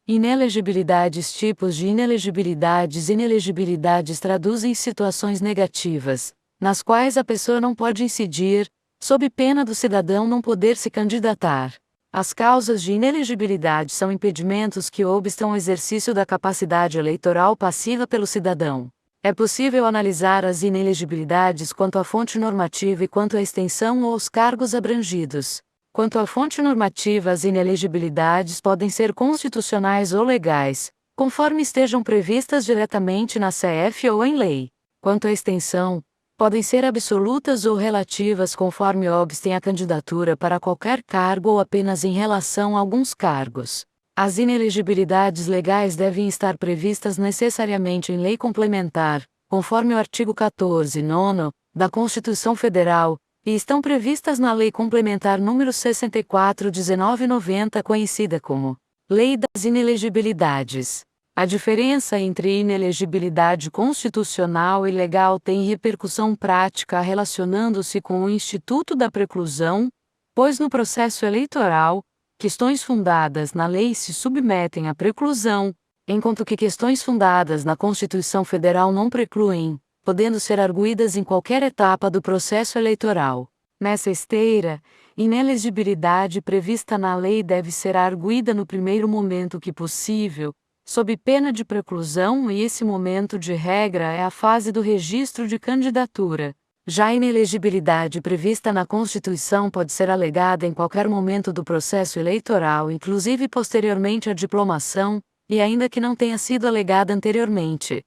Inelegibilidades. Tipos de inelegibilidades. Inelegibilidades traduzem situações negativas, nas quais a pessoa não pode incidir, sob pena do cidadão não poder se candidatar. As causas de inelegibilidade são impedimentos que obstam o exercício da capacidade eleitoral passiva pelo cidadão. É possível analisar as inelegibilidades quanto à fonte normativa e quanto à extensão ou aos cargos abrangidos. Quanto à fonte normativa, as inelegibilidades podem ser constitucionais ou legais, conforme estejam previstas diretamente na CF ou em lei. Quanto à extensão, podem ser absolutas ou relativas conforme obstem a candidatura para qualquer cargo ou apenas em relação a alguns cargos. As inelegibilidades legais devem estar previstas necessariamente em lei complementar, conforme o artigo 14, 9, da Constituição Federal, e estão previstas na Lei Complementar nº 64/1990, conhecida como Lei das Inelegibilidades. A diferença entre inelegibilidade constitucional e legal tem repercussão prática relacionando-se com o instituto da preclusão, pois no processo eleitoral, questões fundadas na lei se submetem à preclusão, enquanto que questões fundadas na Constituição Federal não precluem, podendo ser arguidas em qualquer etapa do processo eleitoral. Nessa esteira, inelegibilidade prevista na lei deve ser arguida no primeiro momento que possível, sob pena de preclusão, e esse momento de regra é a fase do registro de candidatura. Já a inelegibilidade prevista na Constituição pode ser alegada em qualquer momento do processo eleitoral, inclusive posteriormente à diplomação, e ainda que não tenha sido alegada anteriormente.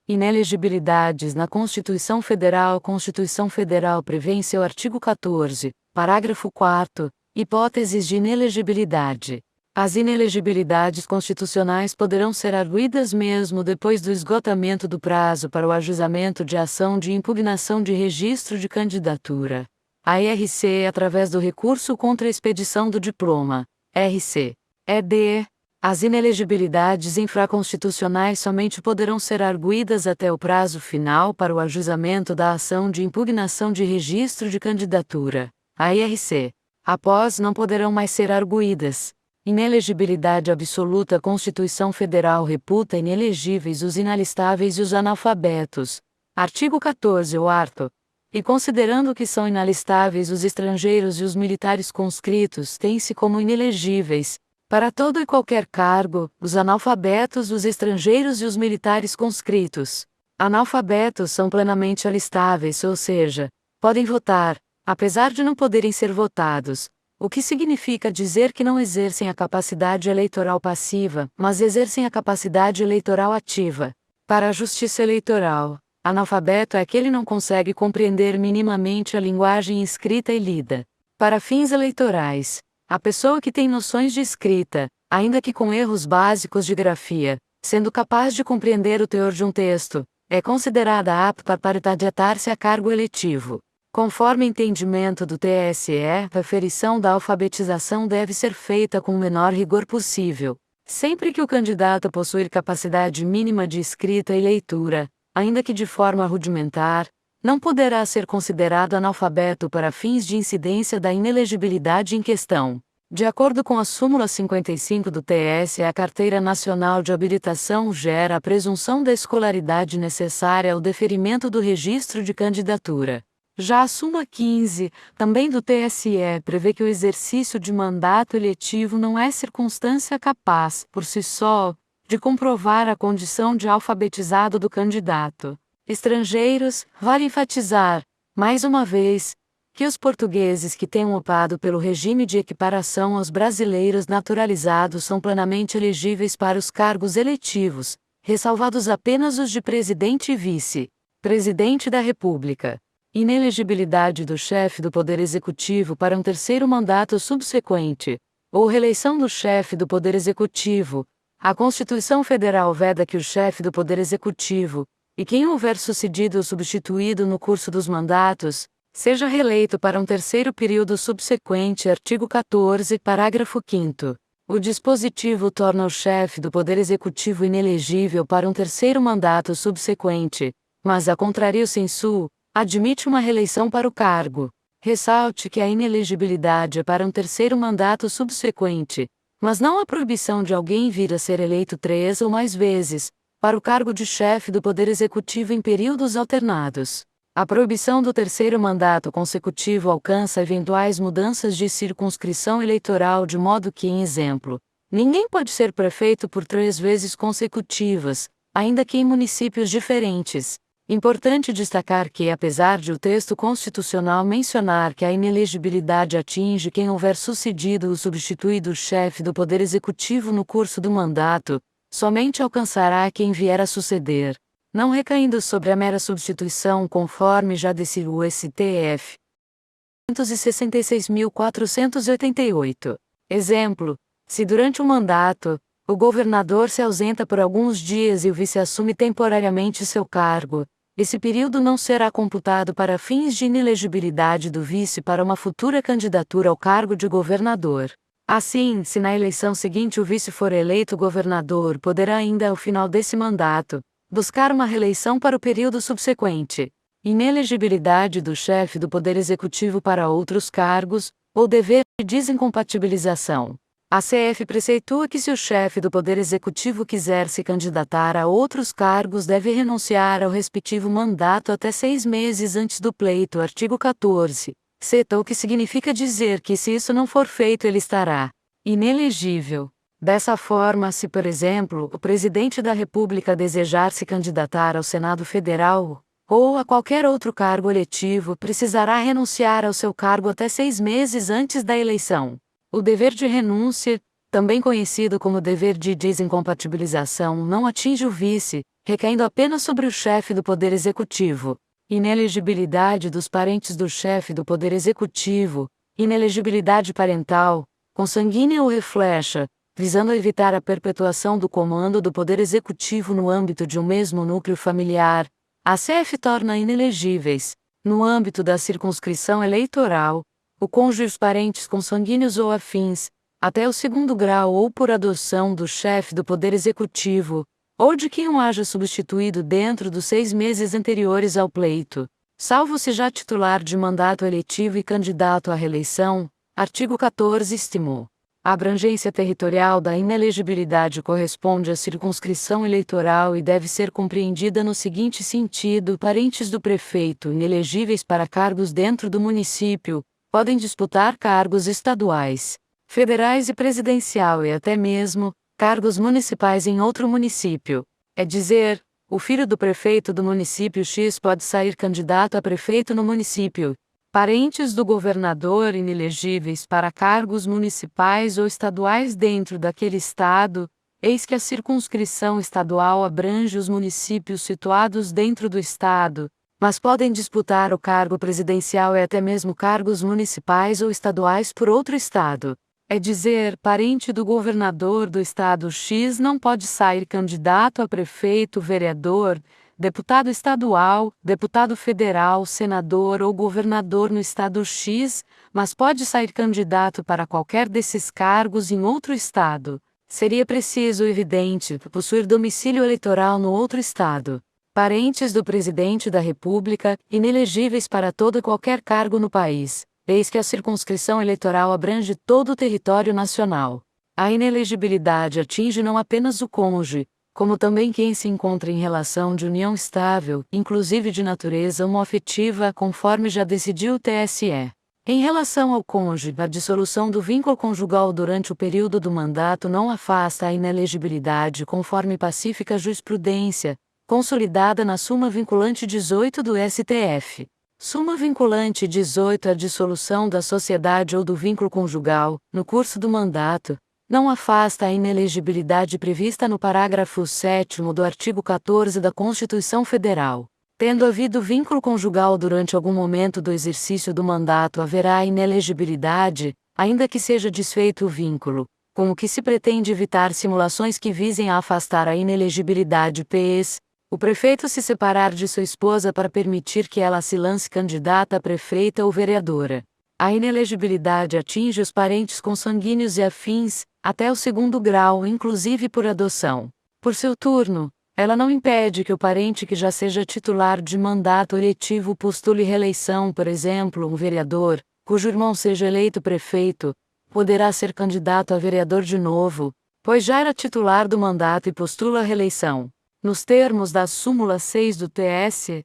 Inelegibilidades na Constituição Federal. A Constituição Federal prevê em seu artigo 14, parágrafo 4º, hipóteses de inelegibilidade. As inelegibilidades constitucionais poderão ser arguidas mesmo depois do esgotamento do prazo para o ajuizamento de ação de impugnação de registro de candidatura. A IRC, através do recurso contra a expedição do diploma, RC-ED. As inelegibilidades infraconstitucionais somente poderão ser arguidas até o prazo final para o ajuizamento da ação de impugnação de registro de candidatura, a IRC. Após, não poderão mais ser arguidas. Inelegibilidade absoluta. A Constituição Federal reputa inelegíveis os inalistáveis e os analfabetos. Artigo 14. O arto. E considerando que são inalistáveis os estrangeiros e os militares conscritos, tem-se como inelegíveis, para todo e qualquer cargo, os analfabetos, os estrangeiros e os militares conscritos. Analfabetos são plenamente alistáveis, ou seja, podem votar, apesar de não poderem ser votados, o que significa dizer que não exercem a capacidade eleitoral passiva, mas exercem a capacidade eleitoral ativa. Para a Justiça Eleitoral, analfabeto é aquele que não consegue compreender minimamente a linguagem escrita e lida. Para fins eleitorais, a pessoa que tem noções de escrita, ainda que com erros básicos de grafia, sendo capaz de compreender o teor de um texto, é considerada apta para candidatar-se a cargo eletivo. Conforme entendimento do TSE, a aferição da alfabetização deve ser feita com o menor rigor possível. Sempre que o candidato possuir capacidade mínima de escrita e leitura, ainda que de forma rudimentar, não poderá ser considerado analfabeto para fins de incidência da inelegibilidade em questão. De acordo com a súmula 55 do TSE, a Carteira Nacional de Habilitação gera a presunção da escolaridade necessária ao deferimento do registro de candidatura. Já a súmula 15, também do TSE, prevê que o exercício de mandato eletivo não é circunstância capaz, por si só, de comprovar a condição de alfabetizado do candidato. Estrangeiros, vale enfatizar, mais uma vez, que os portugueses que tenham optado pelo regime de equiparação aos brasileiros naturalizados são plenamente elegíveis para os cargos eletivos, ressalvados apenas os de presidente e vice-presidente da República. Inelegibilidade do chefe do Poder Executivo para um terceiro mandato subsequente, ou reeleição do chefe do Poder Executivo. A Constituição Federal veda que o chefe do Poder Executivo, e quem houver sucedido ou substituído no curso dos mandatos, seja reeleito para um terceiro período subsequente. Artigo 14, parágrafo 5º. O dispositivo torna o chefe do Poder Executivo inelegível para um terceiro mandato subsequente, mas, a contrario sensu, admite uma reeleição para o cargo. Ressalte que a inelegibilidade é para um terceiro mandato subsequente, mas não a proibição de alguém vir a ser eleito 3 ou mais vezes, para o cargo de chefe do Poder Executivo em períodos alternados. A proibição do terceiro mandato consecutivo alcança eventuais mudanças de circunscrição eleitoral de modo que, em exemplo, ninguém pode ser prefeito por 3 vezes consecutivas, ainda que em municípios diferentes. Importante destacar que, apesar de o texto constitucional mencionar que a inelegibilidade atinge quem houver sucedido ou substituído o chefe do Poder Executivo no curso do mandato, somente alcançará quem vier a suceder, não recaindo sobre a mera substituição conforme já decidiu o STF. 166.488. Exemplo: se durante o mandato, o governador se ausenta por alguns dias e o vice assume temporariamente seu cargo, esse período não será computado para fins de inelegibilidade do vice para uma futura candidatura ao cargo de governador. Assim, se na eleição seguinte o vice for eleito governador, poderá ainda, ao final desse mandato, buscar uma reeleição para o período subsequente. Inelegibilidade do chefe do Poder Executivo para outros cargos, ou dever de desincompatibilização. A CF preceitua que se o chefe do Poder Executivo quiser se candidatar a outros cargos deve renunciar ao respectivo mandato até 6 meses antes do pleito. Artigo 14. Ceta, o que significa dizer que se isso não for feito ele estará inelegível. Dessa forma, se por exemplo, o presidente da República desejar se candidatar ao Senado Federal, ou a qualquer outro cargo eletivo, precisará renunciar ao seu cargo até 6 meses antes da eleição. O dever de renúncia, também conhecido como dever de desincompatibilização, não atinge o vice, recaindo apenas sobre o chefe do Poder Executivo. Inelegibilidade dos parentes do chefe do Poder Executivo, inelegibilidade parental, consanguínea ou reflexa, visando evitar a perpetuação do comando do Poder Executivo no âmbito de um mesmo núcleo familiar, a CF torna inelegíveis, no âmbito da circunscrição eleitoral, o cônjuge e os parentes consanguíneos ou afins, até o 2º grau ou por adoção do chefe do Poder Executivo, ou de quem o haja substituído dentro dos 6 meses anteriores ao pleito, salvo se já titular de mandato eletivo e candidato à reeleição. Artigo 14 estimou. A abrangência territorial da inelegibilidade corresponde à circunscrição eleitoral e deve ser compreendida no seguinte sentido: parentes do prefeito inelegíveis para cargos dentro do município, podem disputar cargos estaduais, federais e presidencial e até mesmo cargos municipais em outro município. É dizer, o filho do prefeito do município X pode sair candidato a prefeito no município. Parentes do governador inelegíveis para cargos municipais ou estaduais dentro daquele estado, eis que a circunscrição estadual abrange os municípios situados dentro do estado, mas podem disputar o cargo presidencial e até mesmo cargos municipais ou estaduais por outro estado. É dizer, parente do governador do estado X não pode sair candidato a prefeito, vereador, deputado estadual, deputado federal, senador ou governador no estado X, mas pode sair candidato para qualquer desses cargos em outro estado. Seria preciso, evidente, possuir domicílio eleitoral no outro estado. Parentes do presidente da República, inelegíveis para todo e qualquer cargo no país, eis que a circunscrição eleitoral abrange todo o território nacional. A inelegibilidade atinge não apenas o cônjuge, como também quem se encontra em relação de união estável, inclusive de natureza homoafetiva, conforme já decidiu o TSE. Em relação ao cônjuge, a dissolução do vínculo conjugal durante o período do mandato não afasta a inelegibilidade conforme pacífica jurisprudência, consolidada na Súmula Vinculante 18 do STF. Súmula Vinculante 18. A dissolução da sociedade ou do vínculo conjugal, no curso do mandato, não afasta a inelegibilidade prevista no parágrafo 7º do artigo 14 da Constituição Federal. Tendo havido vínculo conjugal durante algum momento do exercício do mandato, haverá inelegibilidade, ainda que seja desfeito o vínculo, com o que se pretende evitar simulações que visem a afastar a inelegibilidade ps. O prefeito se separar de sua esposa para permitir que ela se lance candidata a prefeita ou vereadora. A inelegibilidade atinge os parentes consanguíneos e afins, até o 2º grau, inclusive por adoção. Por seu turno, ela não impede que o parente que já seja titular de mandato eletivo postule reeleição, por exemplo, um vereador, cujo irmão seja eleito prefeito, poderá ser candidato a vereador de novo, pois já era titular do mandato e postula a reeleição. Nos termos da súmula 6 do TSE,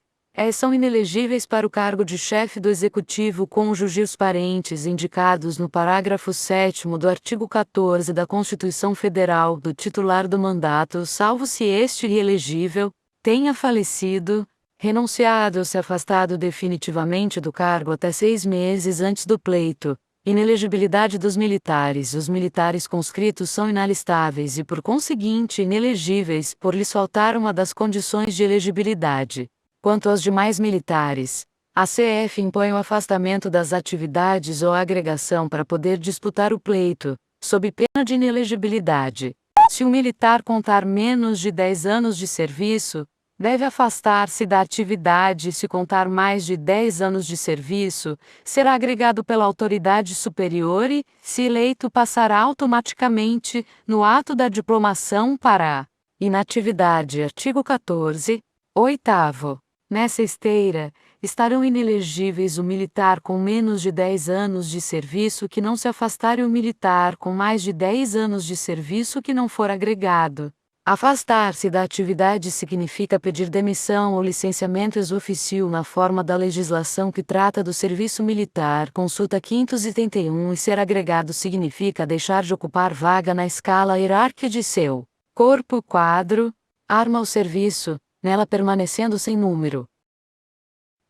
são inelegíveis para o cargo de chefe do Executivo cônjuge os parentes indicados no parágrafo 7º do artigo 14 da Constituição Federal do titular do mandato, salvo se este elegível tenha falecido, renunciado ou se afastado definitivamente do cargo até 6 meses antes do pleito. Inelegibilidade dos militares. Os militares conscritos são inalistáveis e, por conseguinte, inelegíveis, por lhes faltar uma das condições de elegibilidade. Quanto aos demais militares, a CF impõe o afastamento das atividades ou a agregação para poder disputar o pleito, sob pena de inelegibilidade. Se um militar contar menos de 10 anos de serviço, deve afastar-se da atividade. Se contar mais de 10 anos de serviço, será agregado pela autoridade superior e, se eleito, passará automaticamente, no ato da diplomação, para a inatividade. Artigo 14, 8º. Nessa esteira, estarão inelegíveis o militar com menos de 10 anos de serviço que não se afastar e o militar com mais de 10 anos de serviço que não for agregado. Afastar-se da atividade significa pedir demissão ou licenciamento ex officio na forma da legislação que trata do serviço militar, consulta 571, e ser agregado significa deixar de ocupar vaga na escala hierárquica de seu corpo, quadro, arma ou serviço, nela permanecendo sem número.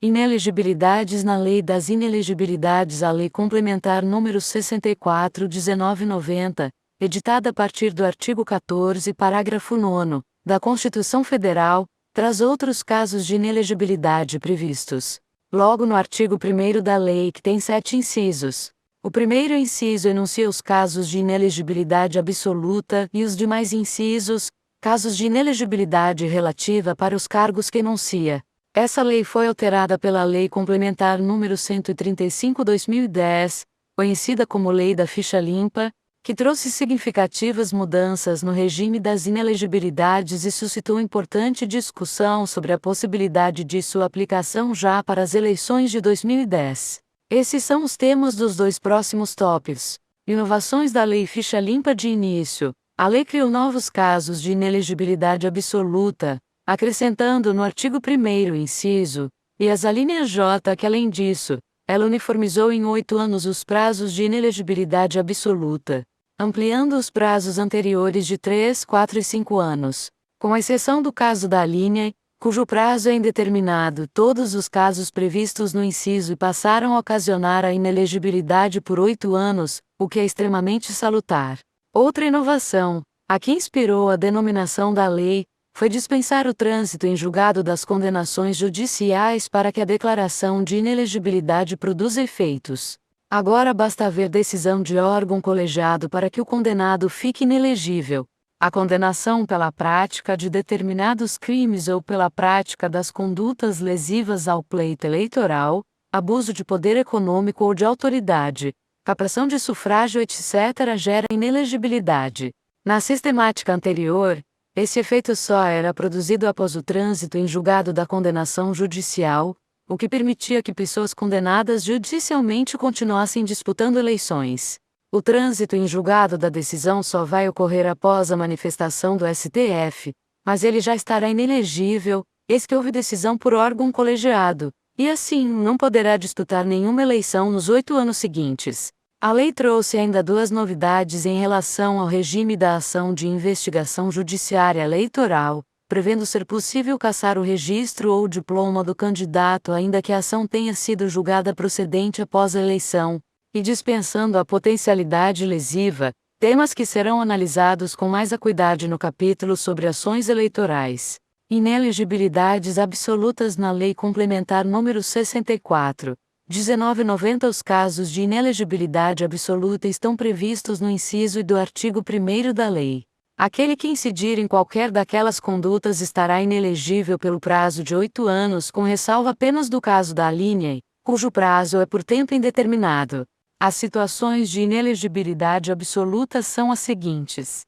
Inelegibilidades. Na Lei das Inelegibilidades, a Lei Complementar nº 64/1990, editada a partir do artigo 14, parágrafo 9º, da Constituição Federal, traz outros casos de inelegibilidade previstos logo no artigo 1º da lei, que tem 7 incisos. O primeiro inciso enuncia os casos de inelegibilidade absoluta e os demais incisos, casos de inelegibilidade relativa para os cargos que enuncia. Essa lei foi alterada pela Lei Complementar nº 135/2010, conhecida como Lei da Ficha Limpa, que trouxe significativas mudanças no regime das inelegibilidades e suscitou importante discussão sobre a possibilidade de sua aplicação já para as eleições de 2010. Esses são os temas dos 2 próximos tópicos. Inovações da Lei Ficha Limpa. De início, a lei criou novos casos de inelegibilidade absoluta, acrescentando no artigo 1º inciso, e as alíneas J que, além disso, ela uniformizou em 8 anos os prazos de inelegibilidade absoluta, ampliando os prazos anteriores de 3, 4 e 5 anos. Com exceção do caso da alínea, cujo prazo é indeterminado, todos os casos previstos no inciso passaram a ocasionar a inelegibilidade por 8 anos, o que é extremamente salutar. Outra inovação, a que inspirou a denominação da lei, foi dispensar o trânsito em julgado das condenações judiciais para que a declaração de inelegibilidade produza efeitos. Agora basta haver decisão de órgão colegiado para que o condenado fique inelegível. A condenação pela prática de determinados crimes ou pela prática das condutas lesivas ao pleito eleitoral, abuso de poder econômico ou de autoridade, capração de sufrágio, etc., gera inelegibilidade. Na sistemática anterior, esse efeito só era produzido após o trânsito em julgado da condenação judicial, o que permitia que pessoas condenadas judicialmente continuassem disputando eleições. O trânsito em julgado da decisão só vai ocorrer após a manifestação do STF, mas ele já estará inelegível, eis que houve decisão por órgão colegiado, e assim não poderá disputar nenhuma eleição nos 8 anos seguintes. A lei trouxe ainda 2 novidades em relação ao regime da ação de investigação judiciária eleitoral, prevendo ser possível cassar o registro ou o diploma do candidato ainda que a ação tenha sido julgada procedente após a eleição, e dispensando a potencialidade lesiva, temas que serão analisados com mais acuidade no capítulo sobre ações eleitorais. Inelegibilidades absolutas. Na Lei Complementar nº 64, 1990. Os casos de inelegibilidade absoluta estão previstos no inciso I do artigo 1º da lei. Aquele que incidir em qualquer daquelas condutas estará inelegível pelo prazo de 8 anos, com ressalva apenas do caso da alínea, cujo prazo é por tempo indeterminado. As situações de inelegibilidade absoluta são as seguintes: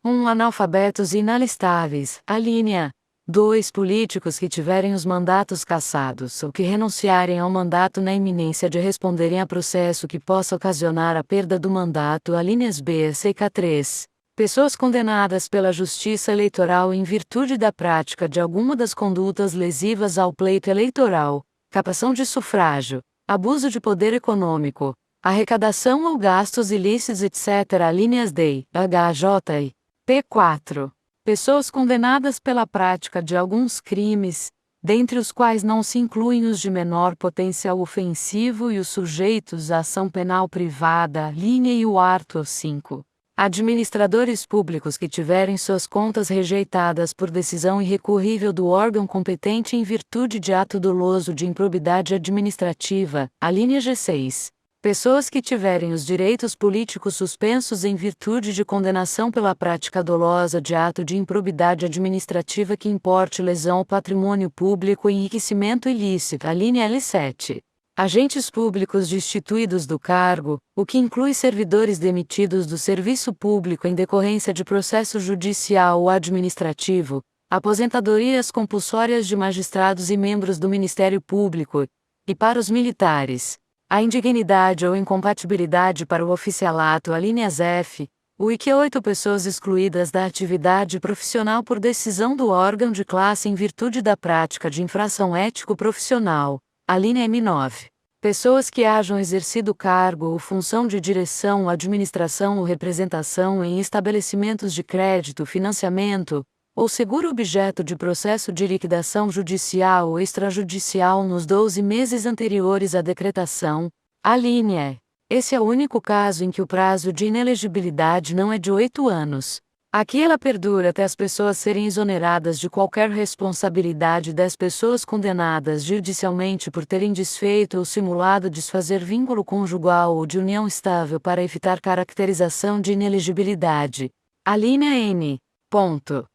1. Analfabetos e inalistáveis. Alínea. 2. Políticos que tiverem os mandatos cassados ou que renunciarem ao mandato na iminência de responderem a processo que possa ocasionar a perda do mandato. Alíneas B, C e K3. Pessoas condenadas pela Justiça Eleitoral em virtude da prática de alguma das condutas lesivas ao pleito eleitoral, captação de sufrágio, abuso de poder econômico, arrecadação ou gastos ilícitos, etc. Alíneas D, H, J e P4. Pessoas condenadas pela prática de alguns crimes, dentre os quais não se incluem os de menor potencial ofensivo e os sujeitos à ação penal privada. Linha e o artigo 5. Administradores públicos que tiverem suas contas rejeitadas por decisão irrecorrível do órgão competente em virtude de ato doloso de improbidade administrativa. Alínea G6. Pessoas que tiverem os direitos políticos suspensos em virtude de condenação pela prática dolosa de ato de improbidade administrativa que importe lesão ao patrimônio público e enriquecimento ilícito. Alínea L7. Agentes públicos destituídos do cargo, o que inclui servidores demitidos do serviço público em decorrência de processo judicial ou administrativo, aposentadorias compulsórias de magistrados e membros do Ministério Público, e para os militares, a indignidade ou incompatibilidade para o oficialato. Alíneas F, U e Q. 8 pessoas excluídas da atividade profissional por decisão do órgão de classe em virtude da prática de infração ético-profissional. Alínea M9. Pessoas que hajam exercido cargo ou função de direção, administração ou representação em estabelecimentos de crédito, financiamento, ou seguro objeto de processo de liquidação judicial ou extrajudicial nos 12 meses anteriores à decretação. Alínea E. Esse é o único caso em que o prazo de inelegibilidade não é de 8 anos. Aqui ela perdura até as pessoas serem exoneradas de qualquer responsabilidade das pessoas condenadas judicialmente por terem desfeito ou simulado desfazer vínculo conjugal ou de união estável para evitar caracterização de inelegibilidade. Alínea N. Ponto.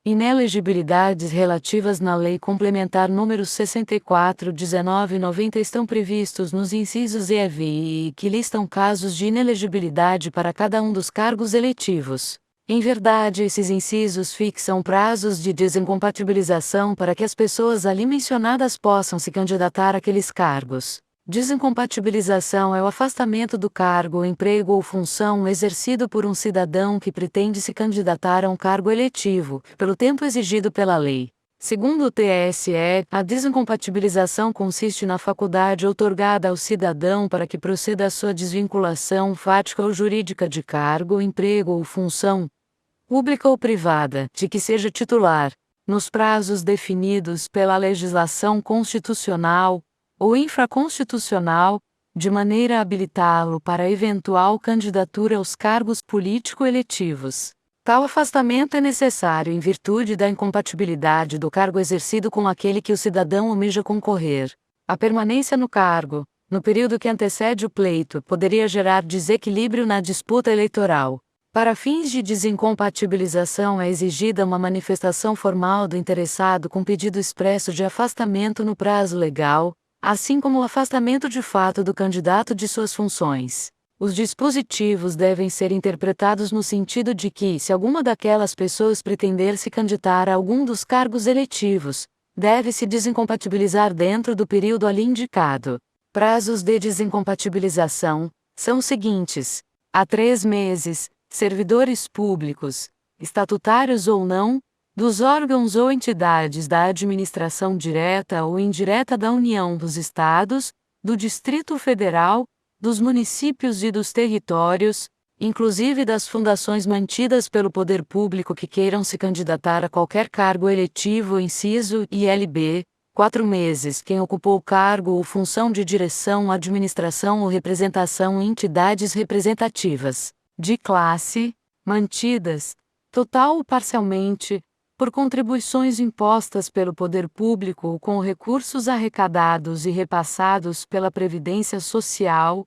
Inelegibilidades relativas na Lei Complementar nº 64/1990 estão previstos nos incisos E e V e que listam casos de inelegibilidade para cada um dos cargos eletivos. Em verdade, esses incisos fixam prazos de desincompatibilização para que as pessoas ali mencionadas possam se candidatar àqueles cargos. Desincompatibilização é o afastamento do cargo, emprego ou função exercido por um cidadão que pretende se candidatar a um cargo eletivo, pelo tempo exigido pela lei. Segundo o TSE, a desincompatibilização consiste na faculdade outorgada ao cidadão para que proceda à sua desvinculação fática ou jurídica de cargo, emprego ou função, pública ou privada, de que seja titular, nos prazos definidos pela legislação constitucional ou infraconstitucional, de maneira a habilitá-lo para eventual candidatura aos cargos político-eletivos. Tal afastamento é necessário em virtude da incompatibilidade do cargo exercido com aquele que o cidadão almeja concorrer. A permanência no cargo, no período que antecede o pleito, poderia gerar desequilíbrio na disputa eleitoral. Para fins de desincompatibilização é exigida uma manifestação formal do interessado com pedido expresso de afastamento no prazo legal, assim como o afastamento de fato do candidato de suas funções. Os dispositivos devem ser interpretados no sentido de que, se alguma daquelas pessoas pretender se candidatar a algum dos cargos eletivos, deve-se desincompatibilizar dentro do período ali indicado. Prazos de desincompatibilização são os seguintes: há 3 meses, servidores públicos, estatutários ou não, dos órgãos ou entidades da administração direta ou indireta da União, dos Estados, do Distrito Federal, dos municípios e dos territórios, inclusive das fundações mantidas pelo poder público que queiram se candidatar a qualquer cargo eletivo. Inciso ILB, 4 meses quem ocupou o cargo ou função de direção, administração ou representação em entidades representativas, de classe, mantidas, total ou parcialmente, por contribuições impostas pelo poder público ou com recursos arrecadados e repassados pela Previdência Social,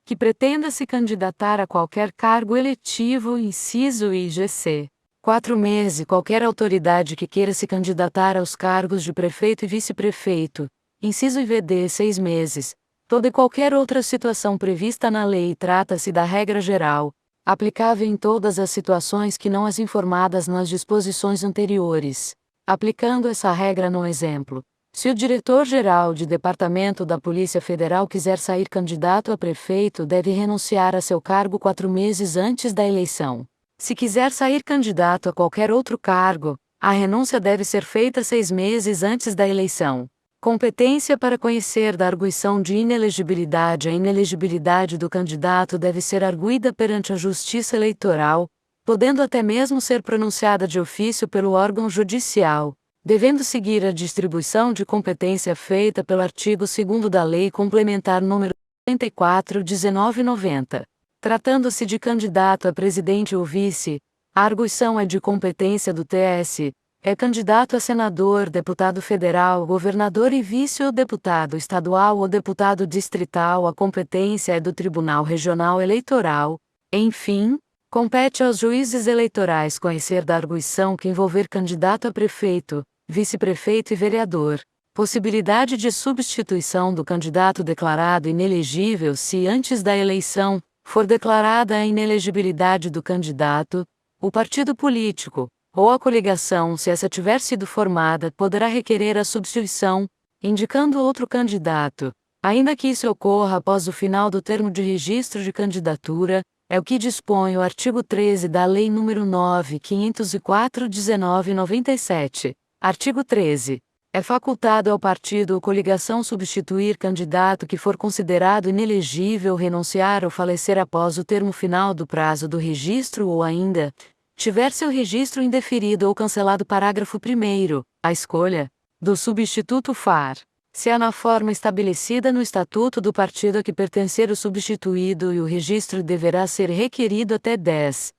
que pretenda se candidatar a qualquer cargo eletivo. Inciso IGC. 4 meses qualquer autoridade que queira se candidatar aos cargos de prefeito e vice-prefeito. Inciso IVD. 6 meses. Toda e qualquer outra situação prevista na lei. Trata-se da regra geral. Aplicável em todas as situações que não as informadas nas disposições anteriores. Aplicando essa regra no exemplo, se o diretor-geral de departamento da Polícia Federal quiser sair candidato a prefeito, deve renunciar a seu cargo 4 meses antes da eleição. Se quiser sair candidato a qualquer outro cargo, a renúncia deve ser feita 6 meses antes da eleição. Competência para conhecer da arguição de inelegibilidade. A inelegibilidade do candidato deve ser arguída perante a Justiça Eleitoral, podendo até mesmo ser pronunciada de ofício pelo órgão judicial, devendo seguir a distribuição de competência feita pelo artigo 2º da Lei Complementar nº 44/1990. Tratando-se de candidato a presidente ou vice, a arguição é de competência do TS. É candidato a senador, deputado federal, governador e vice ou deputado estadual ou deputado distrital, a competência é do Tribunal Regional Eleitoral. Enfim, compete aos juízes eleitorais conhecer da arguição que envolver candidato a prefeito, vice-prefeito e vereador. Possibilidade de substituição do candidato declarado inelegível se antes da eleição for declarada a inelegibilidade do candidato, o partido político, ou a coligação, se essa tiver sido formada, poderá requerer a substituição, indicando outro candidato, ainda que isso ocorra após o final do termo de registro de candidatura, é o que dispõe o artigo 13 da Lei nº 9.504/1997. Artigo 13. É facultado ao partido ou coligação substituir candidato que for considerado inelegível, renunciar ou falecer após o termo final do prazo do registro ou ainda tiver seu registro indeferido ou cancelado. Parágrafo 1º. A escolha do substituto far se há na forma estabelecida no Estatuto do partido a que pertencer o substituído e o registro deverá ser requerido até 10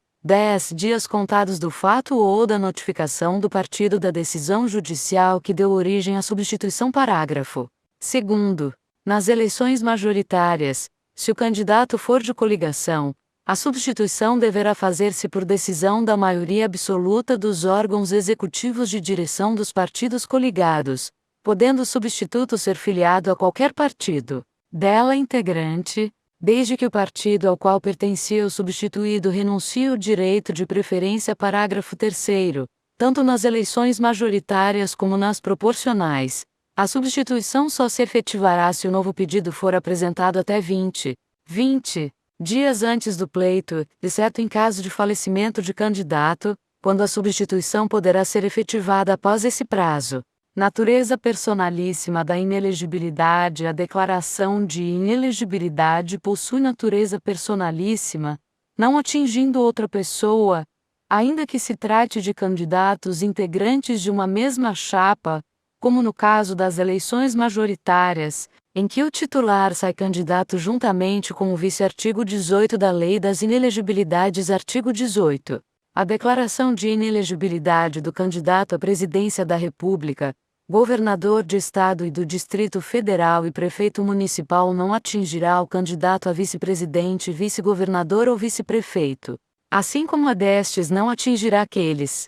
dias contados do fato ou da notificação do partido da decisão judicial que deu origem à substituição. Parágrafo 2º. Nas eleições majoritárias, se o candidato for de coligação, a substituição deverá fazer-se por decisão da maioria absoluta dos órgãos executivos de direção dos partidos coligados, podendo o substituto ser filiado a qualquer partido dela integrante, desde que o partido ao qual pertencia o substituído renuncie o direito de preferência. Parágrafo 3º. Tanto nas eleições majoritárias como nas proporcionais, a substituição só se efetivará se o novo pedido for apresentado até 20 dias antes do pleito, exceto em caso de falecimento de candidato, quando a substituição poderá ser efetivada após esse prazo. Natureza personalíssima da inelegibilidade. A declaração de inelegibilidade possui natureza personalíssima, não atingindo outra pessoa, ainda que se trate de candidatos integrantes de uma mesma chapa, como no caso das eleições majoritárias, em que o titular sai candidato juntamente com o vice. Artigo 18 da Lei das Inelegibilidades. Artigo 18. A declaração de inelegibilidade do candidato à presidência da República, governador de Estado e do Distrito Federal e prefeito municipal não atingirá o candidato a vice-presidente, vice-governador ou vice-prefeito, assim como a destes não atingirá aqueles